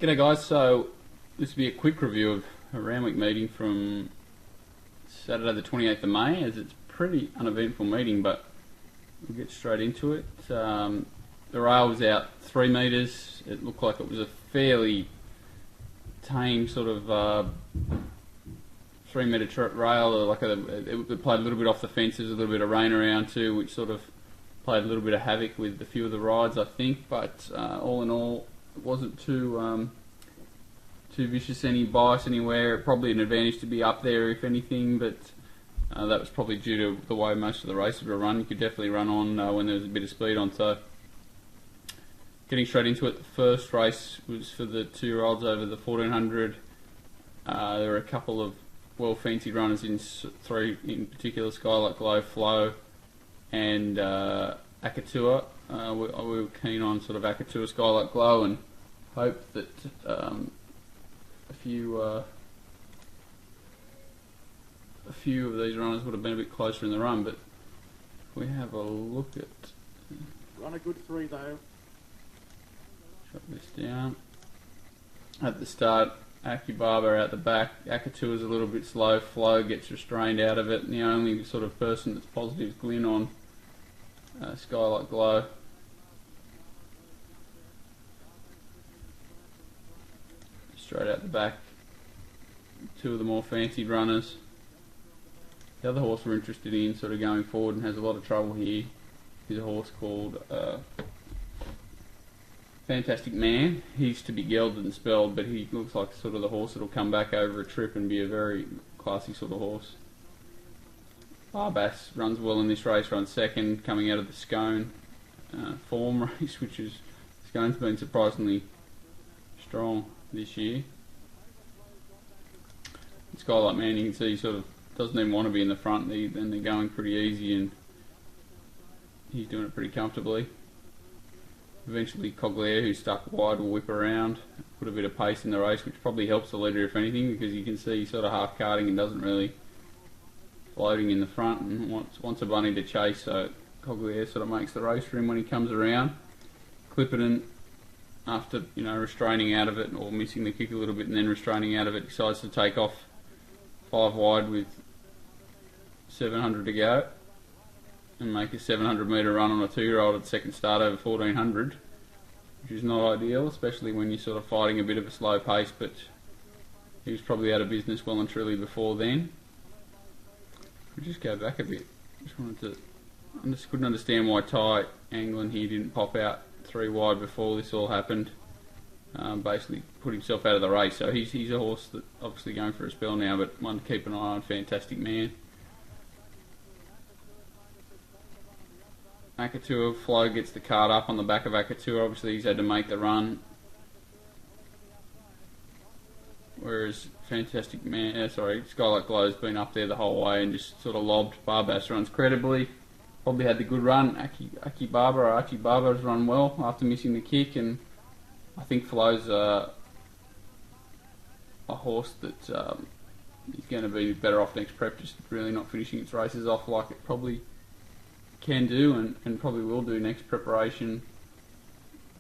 G'day guys, so this will be a quick review of a Randwick meeting from Saturday the 28th of May, as it's a pretty uneventful meeting, but we'll get straight into it. The rail was out 3 metres. It looked like it was a fairly tame sort of 3 metre rail. It played a little bit off the fences, a little bit of rain around too, which sort of played a little bit of havoc with a few of the rides, I think, but all in all, it wasn't too vicious, any bias anywhere. Probably an advantage to be up there, if anything, but that was probably due to the way most of the races were run. You could definitely run on when there was a bit of speed on. So, getting straight into it, the first race was for the 2-year-olds over the 1400. There were a couple of well-fancied runners in three, in particular, Skylight Glow, Flow, and Akatua. We were keen on sort of Akatua, Skylight Glow, and hoped that a few of these runners would have been a bit closer in the run. But if we have a look at, run a good 3 though. Shut this down. At the start, Akibaba out the back. Akatua is a little bit slow. Flow gets restrained out of it, and the only sort of person that's positive is Glyn on Skylight Glow. Straight out the back, 2 of the more fancied runners. The other horse we're interested in sort of going forward and has a lot of trouble here is a horse called Fantastic Man. He's to be gelded and spelled, but he looks like sort of the horse that'll come back over a trip and be a very classy sort of horse. Barbass runs well in this race, runs second, coming out of the Scone form race, which is, Scone's been surprisingly strong this year. Skylight Man, you can see, sort of doesn't even want to be in the front, then they're going pretty easy, and he's doing it pretty comfortably. Eventually Cogliere, who's stuck wide, will whip around, put a bit of pace in the race, which probably helps the leader if anything, because you can see he's sort of half carting and doesn't really floating in the front, and wants a bunny to chase, so Cogliere sort of makes the race for him when he comes around. Clipperton, after restraining out of it or missing the kick a little bit and then restraining out of it, decides to take off 5 wide with 700 to go and make a 700 metre run on a 2-year-old at second start over 1400, which is not ideal, especially when you're sort of fighting a bit of a slow pace, but he was probably out of business well and truly before then. We'll just go back a bit. I just couldn't understand why Ty Anglin here didn't pop out 3 wide before this all happened. Basically put himself out of the race, so he's a horse that obviously going for a spell now, but one to keep an eye on. Fantastic Man. Akatua, Flow gets the card up on the back of Akatua. Obviously he's had to make the run, whereas Fantastic Man, Skylight Glow's been up there the whole way and just sort of lobbed. Barbass runs credibly, probably had the good run. Archibaba has run well after missing the kick, and I think Flow's a horse that is going to be better off next prep, just really not finishing its races off like it probably can do and probably will do next preparation.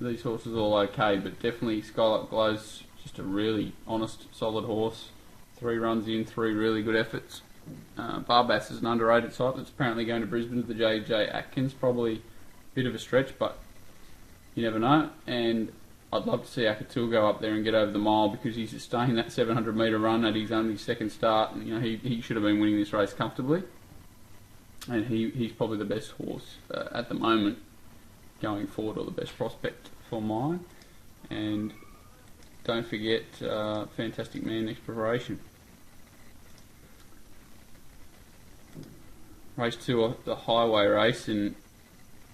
These horses are all okay, but definitely Skylight Glow's just a really honest, solid horse. 3 runs in, 3 really good efforts. Barbass is an underrated site that's apparently going to Brisbane to the J.J. Atkins. Probably a bit of a stretch, but you never know. And I'd love to see Akatua go up there and get over the mile, because he's sustained that 700 metre run at his only second start, and he should have been winning this race comfortably. And he's probably the best horse at the moment going forward, or the best prospect for mine. And don't forget Fantastic Man next preparation. Race 2, the highway race, and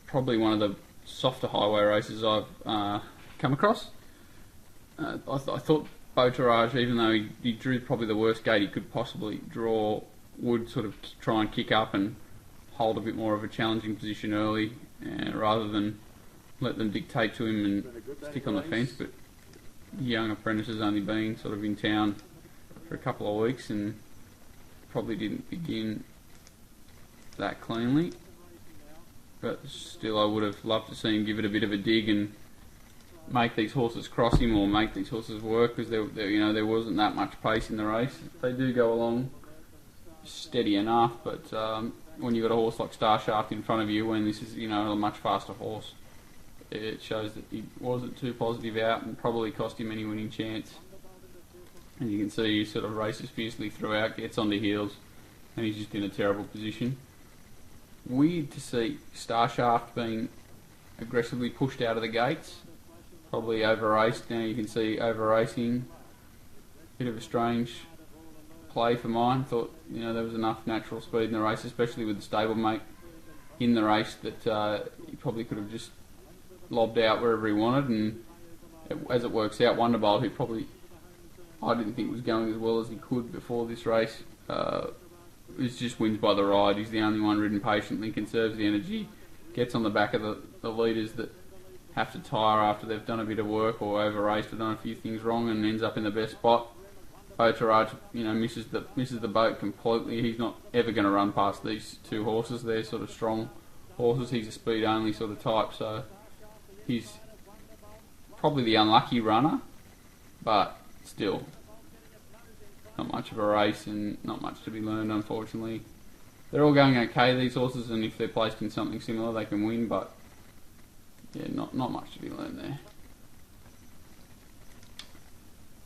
probably one of the softer highway races I've come across. I thought Botarage, even though he drew probably the worst gate he could possibly draw, would sort of try and kick up and hold a bit more of a challenging position early, rather than let them dictate to him and stick on the fence. But young apprentice has only been sort of in town for a couple of weeks and probably didn't begin that cleanly, but still I would have loved to see him give it a bit of a dig and make these horses cross him or make these horses work, because there wasn't that much pace in the race. They do go along steady enough, but when you've got a horse like Starshaft in front of you, when this is a much faster horse, it shows that he wasn't too positive out and probably cost him any winning chance. And you can see he sort of races fiercely throughout, gets onto heels, and he's just in a terrible position. Weird to see Starshaft being aggressively pushed out of the gates, probably over-raced. Now you can see over-racing, bit of a strange play for mine. Thought there was enough natural speed in the race, especially with the stablemate in the race, that he probably could have just lobbed out wherever he wanted. And as it works out, Wonderbolt, who probably I didn't think was going as well as he could before this race, just wins by the ride. He's the only one ridden patiently, conserves the energy, gets on the back of the leaders that have to tire after they've done a bit of work or over-raced or done a few things wrong, and ends up in the best spot. Botarage, misses the boat completely. He's not ever going to run past these two horses. They're sort of strong horses. He's a speed-only sort of type, so he's probably the unlucky runner, but still not much of a race and not much to be learned, unfortunately. They're all going okay, these horses, and if they're placed in something similar they can win, but yeah, not much to be learned there.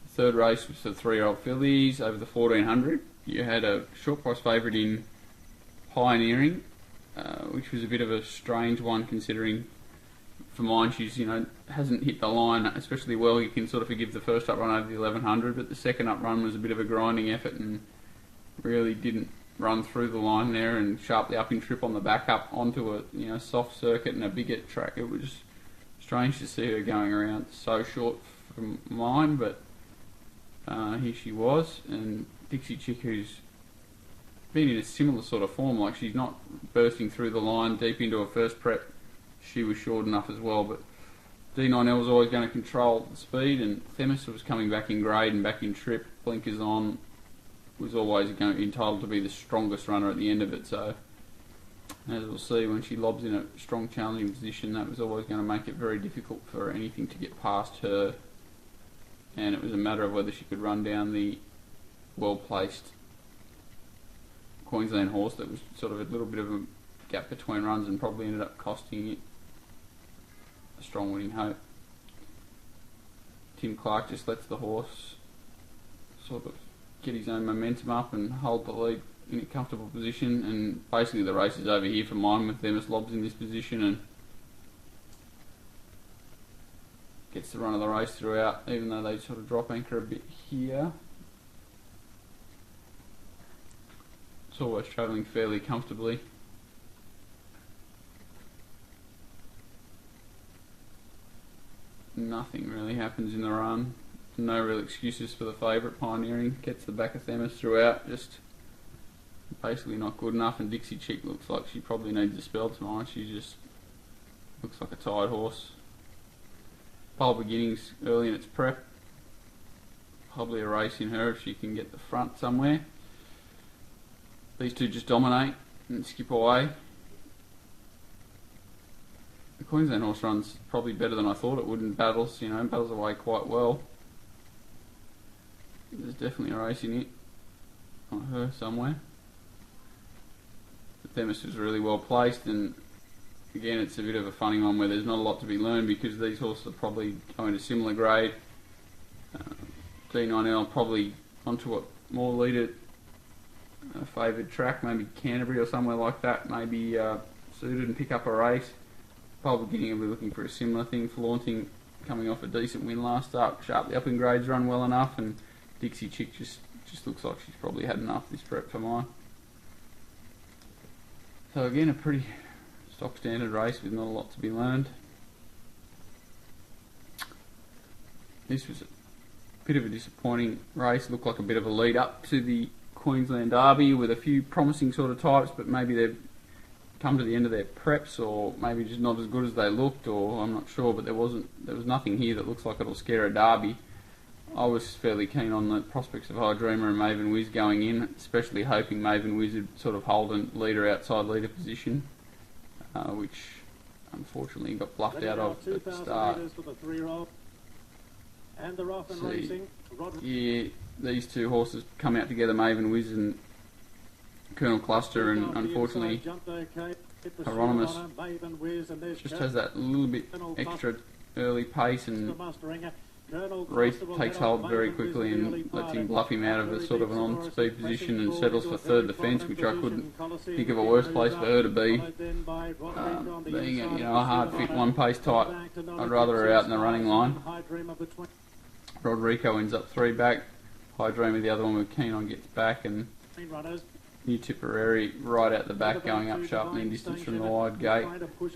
The third race was the 3-year-old fillies over the 1400. You had a short price favourite in Pioneering, which was a bit of a strange one considering for mine she's hasn't hit the line especially well. You can sort of forgive the first up run over the 1100, but the second up run was a bit of a grinding effort and really didn't run through the line there, and sharply up in trip on the back up onto a soft circuit and a bigger track. It was strange to see her going around so short for mine, but here she was. And Dixie Chick, who's been in a similar sort of form, like she's not bursting through the line deep into her first prep, she was short enough as well, but D9L was always going to control the speed, and Themis was coming back in grade and back in trip, blinkers on, was always entitled to be the strongest runner at the end of it. So as we'll see, when she lobs in a strong challenging position, that was always going to make it very difficult for anything to get past her, and it was a matter of whether she could run down the well placed Queensland horse that was sort of a little bit of a gap between runs and probably ended up costing it a strong winning hope. Tim Clark just lets the horse sort of get his own momentum up and hold the lead in a comfortable position, and basically the race is over here for mine with Themis lobs in this position and gets the run of the race throughout, even though they sort of drop anchor a bit here. It's always travelling fairly comfortably. Nothing really happens in the run. No real excuses for the favourite. Pioneering gets the back of Themis throughout, just basically not good enough, and Dixie Chick looks like she probably needs a spell tonight. She just looks like a tired horse. Pole beginnings early in its prep. Probably a race in her if she can get the front somewhere. These two just dominate and skip away. The Queensland horse runs probably better than I thought it would in battles, battles away quite well. There's definitely a race in it on her somewhere. The Themis was really well placed, and again it's a bit of a funny one where there's not a lot to be learned because these horses are probably going to similar grade. D9L probably onto a more leader favoured track, maybe Canterbury or somewhere like that, maybe suited and pick up a race. Pole beginning will be looking for a similar thing. Flaunting coming off a decent win last start, sharply up in grades, run well enough, and Dixie Chick just looks like she's probably had enough this prep for mine. So again, a pretty stock standard race with not a lot to be learned. This was a bit of a disappointing race. Looked like a bit of a lead up to the Queensland Derby with a few promising sort of types, but maybe they've come to the end of their preps, or maybe just not as good as they looked, or I'm not sure, but there was nothing here that looks like it'll scare a Derby. I was fairly keen on the prospects of High Dreamer and Maven Wiz going in, especially hoping Maven Wiz would sort of hold a leader outside leader position, which unfortunately got bluffed Ready out now, of at the 2,000 start. metres for the 3-year-old. And they're off and See, racing. yeah, these two horses come out together, Maven Wiz and Colonel Cluster, and unfortunately Hieronymus just has that little bit extra early pace, and Reith takes hold very quickly and lets him bluff him out of a sort of an on-speed position and settles for third defence, which I couldn't think of a worse place for her to be. Being a hard fit one pace type, I'd rather her out in the running line. Rodrigo ends up 3 back. High Dreamer, the other one we're keen on, gets back, and New Tipperary right out the back, going up sharply in distance from the wide gate. There's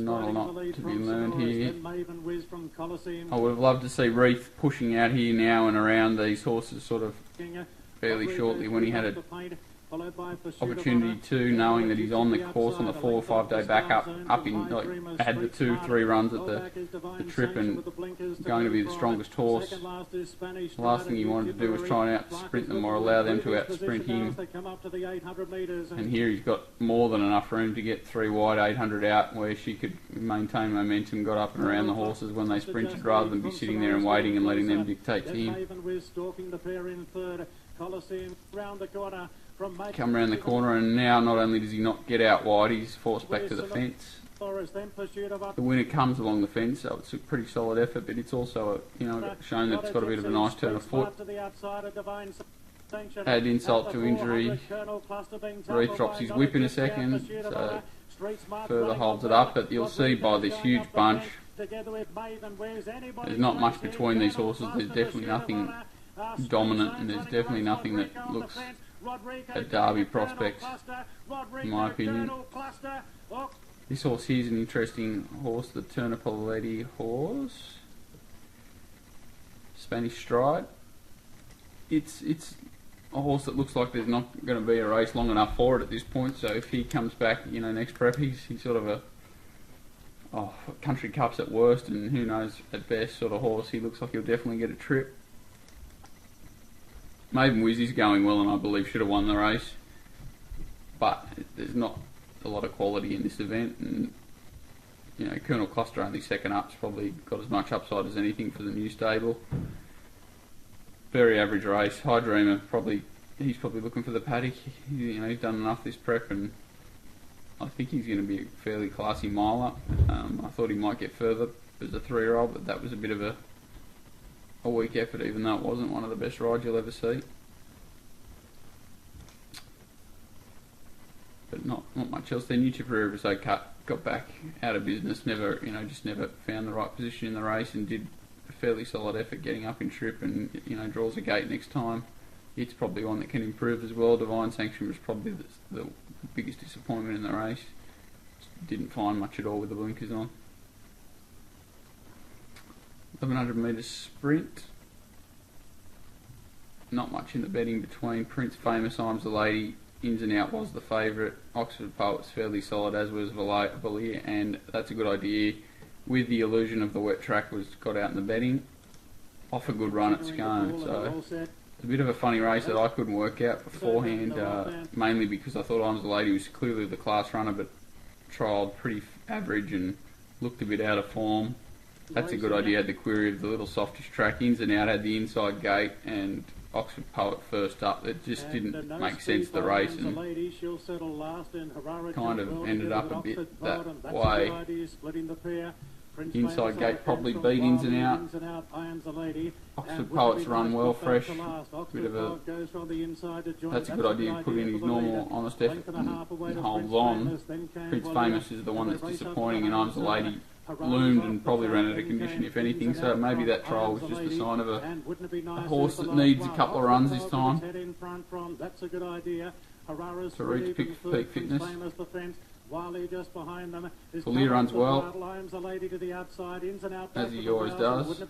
not a lot to be learned here. I would have loved to see Reith pushing out here now and around these horses sort of fairly shortly when he had an opportunity to, knowing that he's on the course on the 4 or 5 day back up in, like, had the 2-3 runs at the trip and going to be the strongest horse. The last thing he wanted to do was try and out sprint them or allow them to out sprint him. And here he's got more than enough room to get 3 wide 800 out, where she could maintain momentum, got up and around the horses when they sprinted, rather than be sitting there and waiting and letting them dictate to him. Come round the corner, and now not only does he not get out wide, he's forced back to the fence. The winner comes along the fence, so it's a pretty solid effort, but it's also shown that it's got a bit of a nice turn of foot. Add insult to injury, Reith drops his whip in a second, so further holds it up, but you'll see by this huge bunch, there's not much between these horses. There's definitely nothing dominant, and there's definitely nothing that looks at Derby prospects, in my opinion. This horse here is an interesting horse, the Turnipolletti horse, Spanish Stride. It's a horse that looks like there's not going to be a race long enough for it at this point, so if he comes back, next prep, he's sort of a country cups at worst, and who knows at best sort of horse. He looks like he'll definitely get a trip. Maven Wiz is going well, and I believe should have won the race, but there's not a lot of quality in this event, and Colonel Cluster only second up's probably got as much upside as anything for the new stable. Very average race. High Dreamer he's probably looking for the paddock. He's done enough this prep, and I think he's going to be a fairly classy miler. I thought he might get further as a 3-year-old, but that was a bit of a weak effort, even though it wasn't one of the best rides you'll ever see. But not much else there. New Tipperary was got back out of business, just never found the right position in the race, and did a fairly solid effort getting up in trip, and draws a gate next time. It's probably one that can improve as well. Divine Sanction was probably the biggest disappointment in the race. Didn't find much at all with the blinkers on. 1100 metres sprint. Not much in the betting between Prince Famous, I'm the Lady, Ins and Out was the favourite. Oxford Poet's fairly solid, as was Valier, and That's a Good Idea, with the illusion of the wet track, was got out in the betting. Off a good run at Scone, so it's a bit of a funny race that I couldn't work out beforehand, mainly because I thought I'm the Lady was clearly the class runner, but trialled pretty average and looked a bit out of form. That's a Good Idea, had the query of the little softish track. Ins and Out had the inside gate, and Oxford Poet first up. It just didn't make sense, the race, and kind of ended up a bit that way. Inside gate probably beat Ins and Out. Oxford Poet's run well, fresh. Bit of a That's a Good Idea, put in his normal honest effort and holds on. Prince Famous is the one that's disappointing, and I'm the Lady loomed and probably ran out of condition, if anything, so maybe that trial was just a sign of a horse that needs a couple of runs this time to reach peak fitness. Valier runs well, as he always does,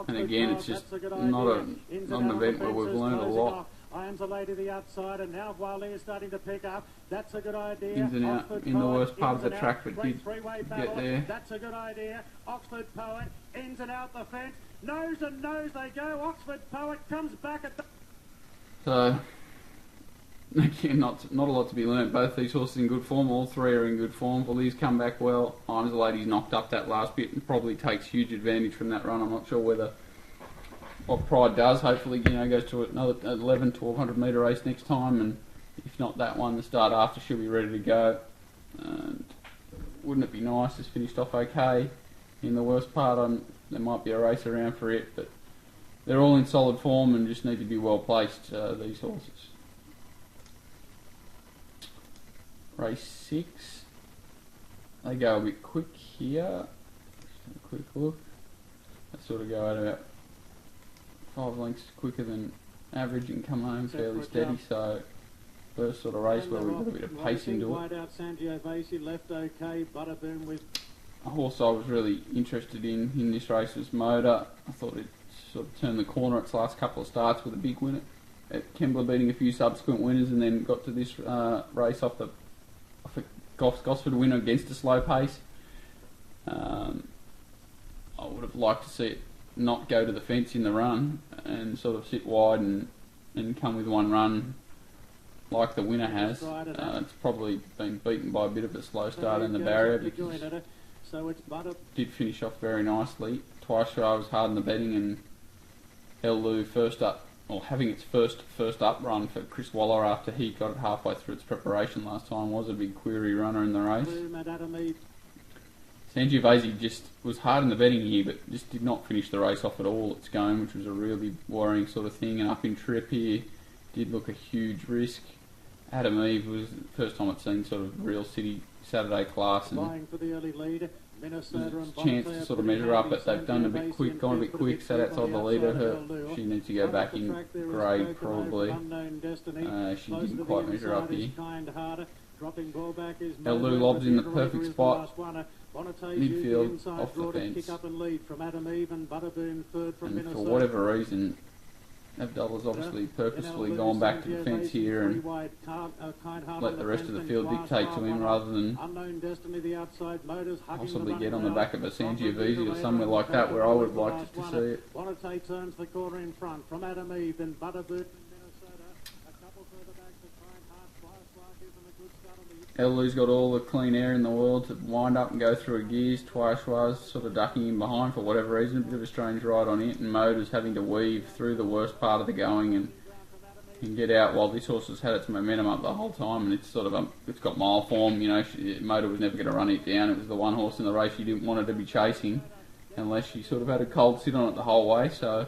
and again it's just not an event where we've learned a lot. Iron's a Lady the outside, and now Wiley is starting to pick up. That's a Good Idea. Ins and Out Oxford in the Poet, worst part of the track, but did get there. That's a Good Idea. Oxford Poet, Ins and Out the fence. Nose and nose they go. Oxford Poet comes back at the... So, again, not a lot to be learnt. Both these horses in good form. All three are in good form. Valiz come back well. Honors Lady's knocked up that last bit and probably takes huge advantage from that run. I'm not sure what Pride does. Hopefully, goes to another 11, 1200 metre race next time, and if not that one, the start after, she'll be ready to go. And wouldn't it be nice? It's finished off okay. In the worst part, there might be a race around for it, but they're all in solid form and just need to be well placed, these horses. Race 6. They go a bit quick here. Just have a quick look. They sort of go at about 5 lengths quicker than average and come home fairly steady, so first sort of race where we've got a bit of pace into it. Left okay, Butterboom with A horse I was really interested in this race was Motor. I thought it sort of turned the corner its last couple of starts with a big win at Kembla, beating a few subsequent winners, and then got to this race off a Gosford win against a slow pace. I would have liked to see it not go to the fence in the run and sort of sit wide and come with one run like the winner has. It's probably been beaten by a bit of a slow start in the barrier because did finish off very nicely. Twice Shy was hard in the betting, and Elu first up, or having its first up run for Chris Waller after he got it halfway through its preparation last time, was a big query runner in the race. Sangiovese just was hard in the betting here, but just did not finish the race off at all its going, which was a really worrying sort of thing. And up in trip here did look a huge risk. Adam Eve was the first time I'd seen sort of real city Saturday class, and for the early lead. there's a chance to sort of measure up, but they've done a bit quick, gone a bit quick, sat outside the leader. She needs to go back in grade probably. She didn't quite measure up here. Elu lobs in the perfect spot, midfield, off the fence. And for whatever reason, Abdullah's obviously purposefully gone back to the fence here and let the rest of the field dictate to him rather than possibly get on the back of a Sangiovese or somewhere like that, where I would have liked to see it. Turns the corner in front from Adam Eve, then Butterboot. Elu's got all the clean air in the world to wind up and go through her gears. Twice was sort of ducking in behind for whatever reason, a bit of a strange ride on it, and Motor's having to weave through the worst part of the going and get out, while this horse has had its momentum up the whole time, and it's sort of it's got mile form. Motor was never going to run it down. It was the one horse in the race you didn't want her to be chasing unless she sort of had a cold sit on it the whole way. So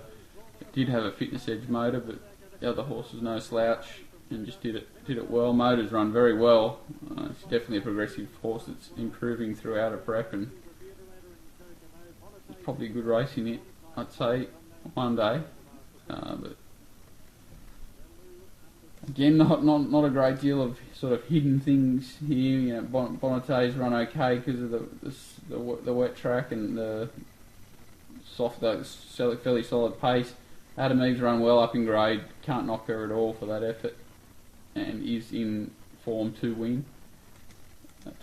it did have a fitness edge, Motor, but the other horse was no slouch and just did it well. Motor's run very well. It's definitely a progressive horse that's improving throughout her prep, and it's probably a good race in it, I'd say, one day. But again, not a great deal of sort of hidden things here. Bonate's run okay because of the wet track and the fairly solid pace. Adam Eve's run well up in grade, can't knock her at all for that effort, and is in form to win.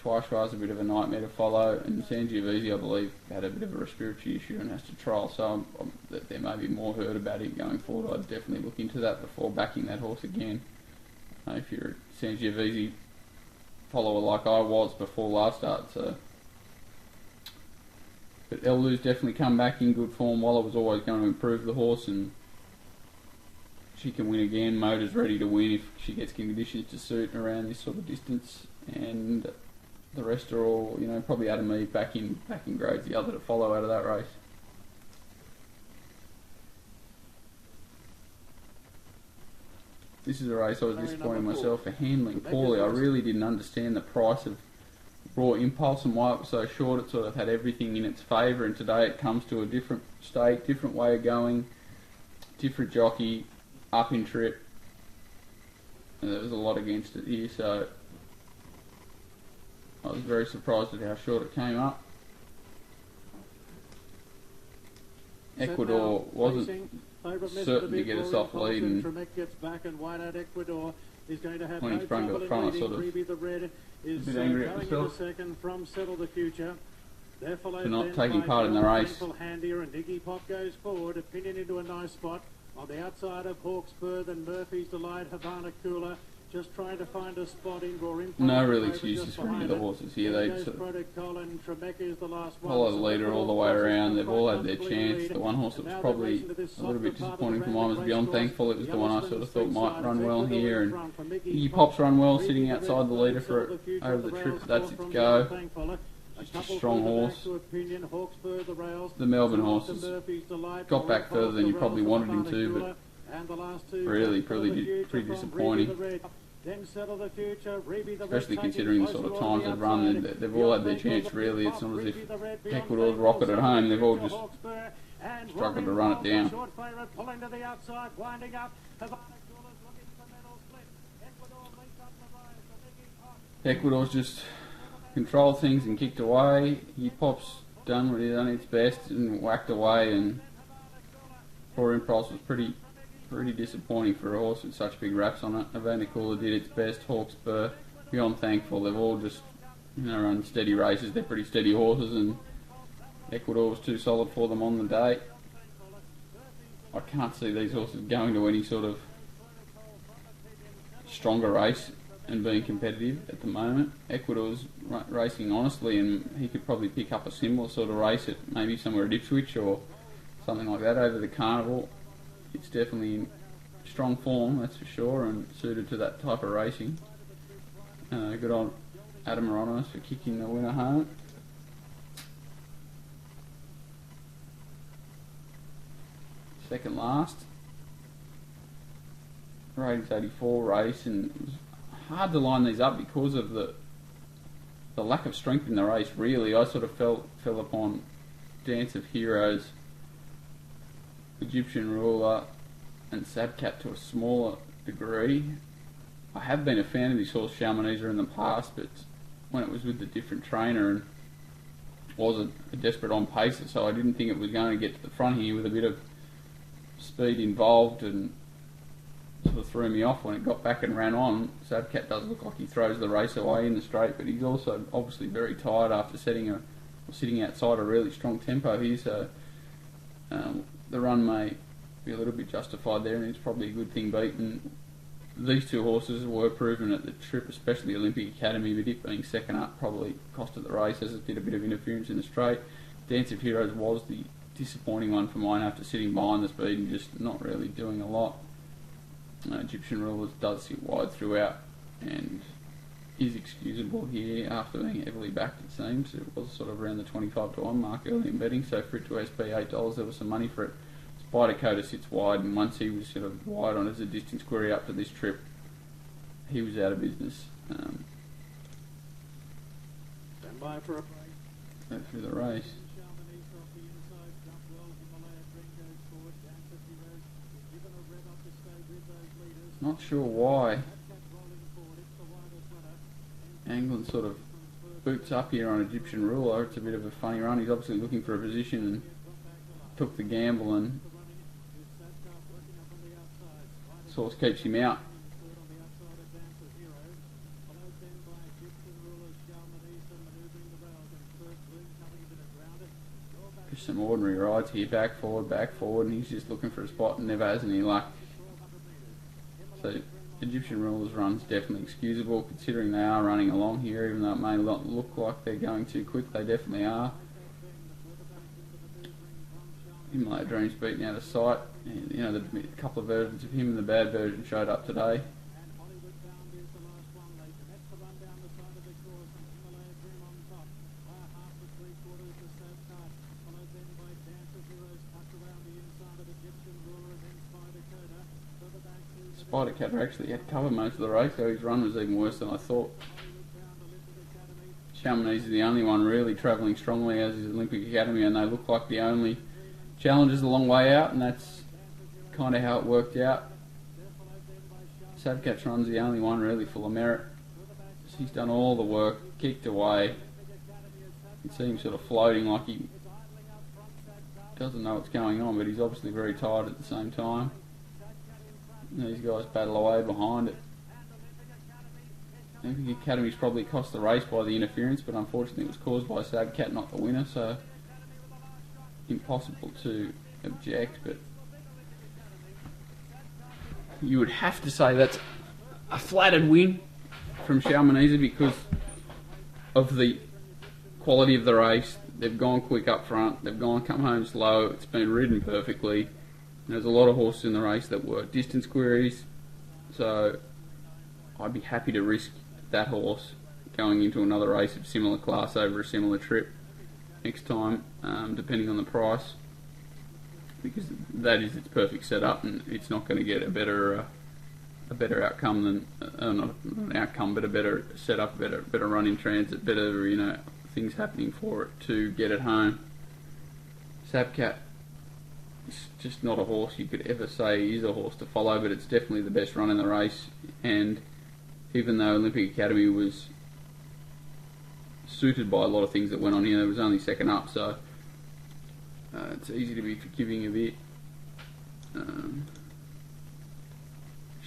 Twice was a bit of a nightmare to follow, and Sangiovese, I believe, had a bit of a respiratory issue and has to trial, so there may be more heard about it going forward. I'd definitely look into that before backing that horse again. If you're a Sangiovese follower like I was before last start, so. But Elu's definitely come back in good form. Waller was always going to improve the horse, and she can win again. Motor's ready to win if she gets conditions to suit around this sort of distance, and the rest are all, probably Adam Eve back in grades, the other to follow out of that race. This is a race I was disappointed in myself for handling poorly. I really didn't understand the price of Raw Impulse and why it was so short. It sort of had everything in its favour, and today it comes to a different stake, different way of going, different jockey, up in trip, and there was a lot against it here, so I was very surprised at how short it came up. Ecuador wasn't certain to get a soft lead, and when he sprung to the front I sort of a bit angry at myself for not taking part in the race. And Iggy Pop goes forward, Opinion into a nice spot. On the outside of Hawkspur, then Murphy's Delight, Havana Cooler, Just trying to find a spot in or no real excuses for any of the horses here. They sort of follow the leader all the way around. They've all had their chance. The one horse that was probably a little bit disappointing for mine was Beyond Thankful. It was the one I sort of thought might run well here, and he pops run well sitting outside the leader for over the trip. That's its go. Just a strong horse. The Melbourne horses got back further than you probably wanted him to, but really pretty disappointing. Especially considering the sort of times they've run. They've all had their chance really. It's not as if Ecuador's rocket at home. They've all just struggled to run it down. Ecuador's just controlled things and kicked away. He pops done what he done its best and whacked away, and Poor Impulse was pretty disappointing for a horse with such big wraps on it. Avanacola did its best. Hawkspur, Beyond Thankful, they've all just run steady races. They're pretty steady horses, and Ecuador was too solid for them on the day. I can't see these horses going to any sort of stronger race and being competitive at the moment. Ecuador's racing honestly, and he could probably pick up a similar sort of race at maybe somewhere at Ipswich or something like that over the carnival. It's definitely in strong form, that's for sure, and suited to that type of racing. Good on Adam Aronis for kicking the winner home. Second last. Ratings 84 race, and it was hard to line these up because of the lack of strength in the race, really. I sort of fell upon Dance of Heroes, Egyptian Ruler, and Sabcat to a smaller degree. I have been a fan of this horse Shalmaneser in the past, but when it was with a different trainer and wasn't a desperate on pacer, so I didn't think it was going to get to the front here with a bit of speed involved, and sort of threw me off when it got back and ran on. Sabcat does look like he throws the race away in the straight, but he's also obviously very tired after sitting outside a really strong tempo here, so the run may be a little bit justified there, and it's probably a good thing beaten. These two horses were proven at the trip, especially Olympic Academy, but it being second up probably costed the race, as it did a bit of interference in the straight. Dance of Heroes was the disappointing one for mine after sitting behind the speed and just not really doing a lot. Egyptian Rulers does sit wide throughout and is excusable here after being heavily backed, it seems. It was sort of around the 25 to 1 mark early in betting, so for it to SP $8 there was some money for it. Spider Coda sits wide, and once he was sort of wide on as a distance query up to this trip, he was out of business. Stand by for a break. Through the race. Not sure why England sort of boots up here on Egyptian Ruler. It's a bit of a funny run. He's obviously looking for a position and took the gamble, and Source keeps him out. Just some ordinary rides here, back forward, and he's just looking for a spot and never has any luck. So Egyptian Ruler's run's definitely excusable, considering they are running along here, even though it may not look like they're going too quick. They definitely are. Himalaya Dream's beaten out of sight. And, a couple of versions of him, and the bad version showed up today. Spider Coda actually had cover most of the race, so his run was even worse than I thought. Chamonix is the only one really travelling strongly, as is Olympic Academy, and they look like the only challengers a long way out, and that's kind of how it worked out. Sabcat's run's the only one really full of merit. He's done all the work, kicked away. You can see him sort of floating like he doesn't know what's going on, but he's obviously very tired at the same time. And these guys battle away behind it. I think the Academy's probably cost the race by the interference, but unfortunately it was caused by Sabcat, not the winner, so impossible to object. But you would have to say that's a flattered win from Shalmanesa because of the quality of the race. They've gone quick up front, they've come home slow, it's been ridden perfectly. There's a lot of horses in the race that were distance queries, so I'd be happy to risk that horse going into another race of similar class over a similar trip next time, depending on the price, because that is its perfect setup, and it's not going to get a better outcome than not an outcome, but a better setup, better run in transit, better things happening for it to get it home. Sabcat is just not a horse you could ever say is a horse to follow, but it's definitely the best run in the race. And even though Olympic Academy was suited by a lot of things that went on here, it was only second up, so it's easy to be forgiving a bit.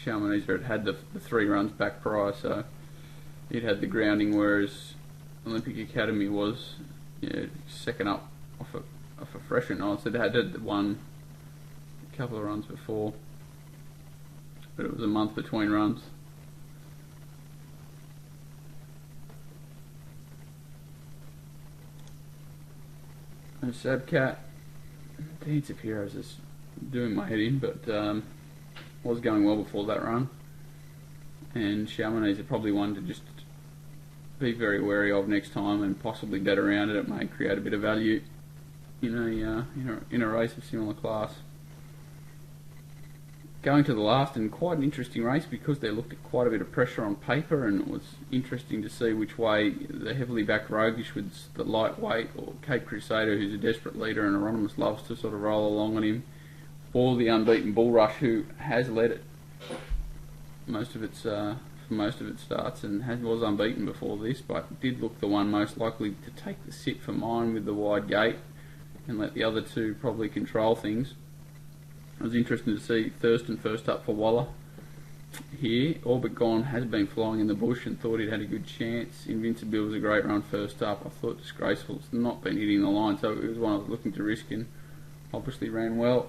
Shalmanesa had the 3 runs back prior, so it had the grounding, whereas Olympic Academy was second up off a fresher night, so they had won a couple of runs before, but it was a month between runs. And Sabcat, Dance of Heroes is doing my head in, but was going well before that run, and Shalmanesa probably one to just be very wary of next time and possibly bet around it. It may create a bit of value in a race of similar class. Going to the last, and quite an interesting race because they looked at quite a bit of pressure on paper, and it was interesting to see which way the heavily backed Roguish with the lightweight, or Cape Crusader, who's a desperate leader and Anonymous loves to sort of roll along on him, or the unbeaten Bull Rush, who has led it for most of its starts and was unbeaten before this, but did look the one most likely to take the sit for mine with the wide gate and let the other two probably control things. It was interesting to see Thurston first up for Waller here. All But Gone has been flying in the bush and thought he'd had a good chance. Invincible was a great run first up. I thought Disgraceful's not been hitting the line, so it was one I was looking to risk and obviously ran well.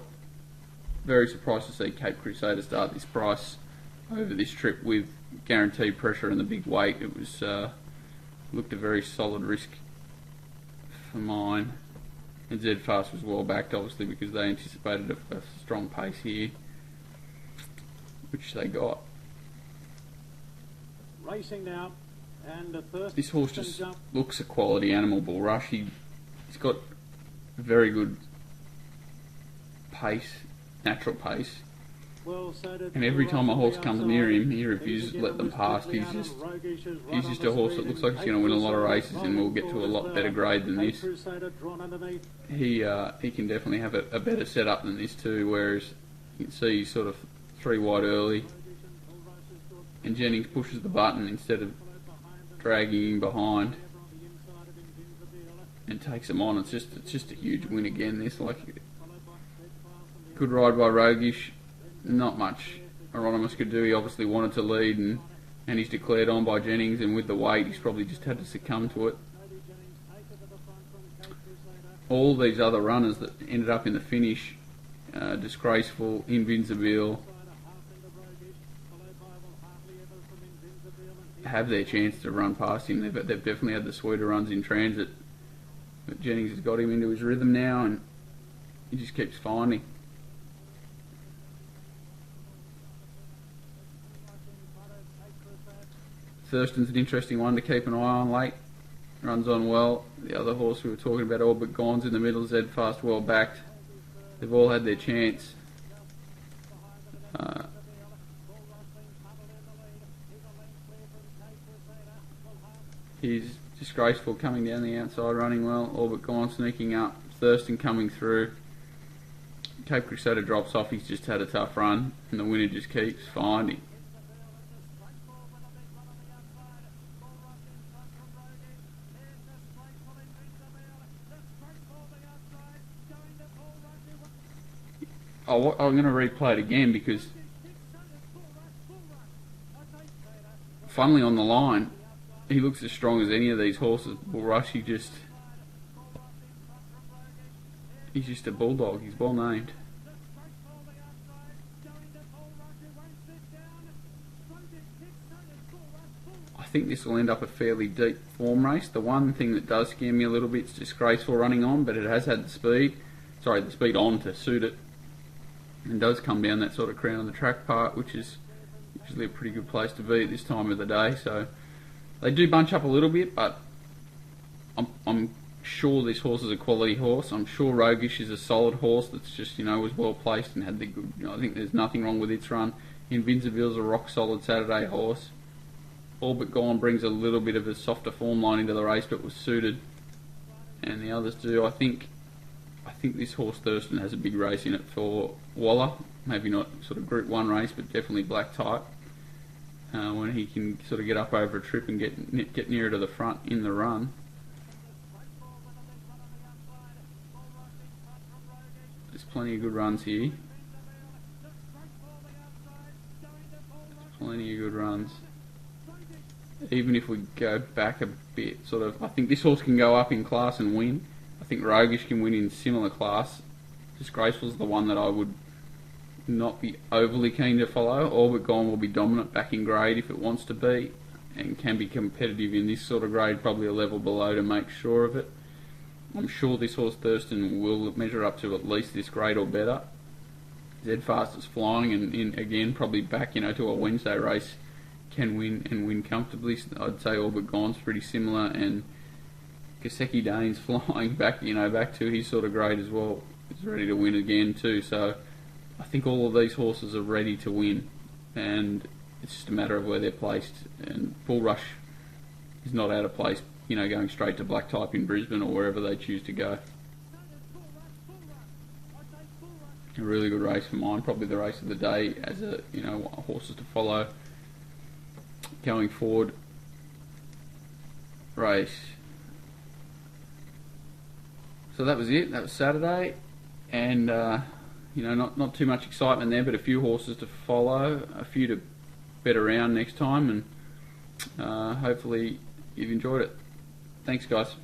Very surprised to see Cape Crusader start this price over this trip with guaranteed pressure and the big weight. It was looked a very solid risk for mine. And Zedfast was well backed, obviously, because they anticipated a strong pace here, which they got. Racing now, and the first. This horse just looks a quality animal, Bull Rush. He's got very good pace, natural pace. Well, so and every time a horse comes near him, he refuses to let them past. He's just a horse that looks like he's going to win a lot of races and will get to a lot better grade than this. He can definitely have a better setup than this too, whereas you can see he's sort of 3 wide early, and Jennings pushes the button instead of dragging him behind and takes him on. It's just a huge win again. This, like, good ride by Roguish. Not much Anonymous could do. He obviously wanted to lead, and he's declared on by Jennings, and with the weight he's probably just had to succumb to it. All these other runners that ended up in the finish, Disgraceful, Invincible, have their chance to run past him. They've definitely had the sweeter runs in transit, but Jennings has got him into his rhythm now, and he just keeps finding. Thurston's an interesting one to keep an eye on late. Runs on well. The other horse we were talking about, All But Gone's in the middle. Zedfast well backed. They've all had their chance. He's Disgraceful coming down the outside, running well. All But Gone sneaking up. Thurston coming through. Cape Crusader drops off. He's just had a tough run, and the winner just keeps finding. I'm going to replay it again because, funnily on the line, he looks as strong as any of these horses. Bull Rush, he's just a bulldog. He's well named. think this will end up a fairly deep form race. The one thing that does scare me a little bit is Disgraceful running on, but it has had the speed on to suit it, and does come down that sort of crown of the track part, which is usually a pretty good place to be at this time of the day. So they do bunch up a little bit, but I'm sure this horse is a quality horse. I'm sure Roguish is a solid horse that's just, was well placed and had the good. I think there's nothing wrong with its run. Invincible's a rock solid Saturday horse. All But Gone brings a little bit of a softer form line into the race, but was suited, and the others do. I think this horse Thurston has a big race in it for Waller. Maybe not sort of Group 1 race, but definitely black type. When he can sort of get up over a trip and get nearer to the front in the run. There's plenty of good runs here. Plenty of good runs. Even if we go back a bit, I think this horse can go up in class and win. I think Roguish can win in similar class. Disgraceful's the one that I would not be overly keen to follow. All But Gone will be dominant back in grade if it wants to be, and can be competitive in this sort of grade, probably a level below to make sure of it. I'm sure this horse Thurston will measure up to at least this grade or better. Zedfast is flying, and again probably back to a Wednesday race, can win and win comfortably. I'd say All But Gone's pretty similar, and Kaseki Dane's flying back to his sort of grade as well. He's ready to win again too. So I think all of these horses are ready to win, and it's just a matter of where they're placed. And Bull Rush is not out of place, going straight to black type in Brisbane or wherever they choose to go. A really good race for mine, probably the race of the day as a horses to follow going forward race. So that was it. That was Saturday, and not too much excitement there, but a few horses to follow, a few to bet around next time, and hopefully you've enjoyed it. Thanks, guys.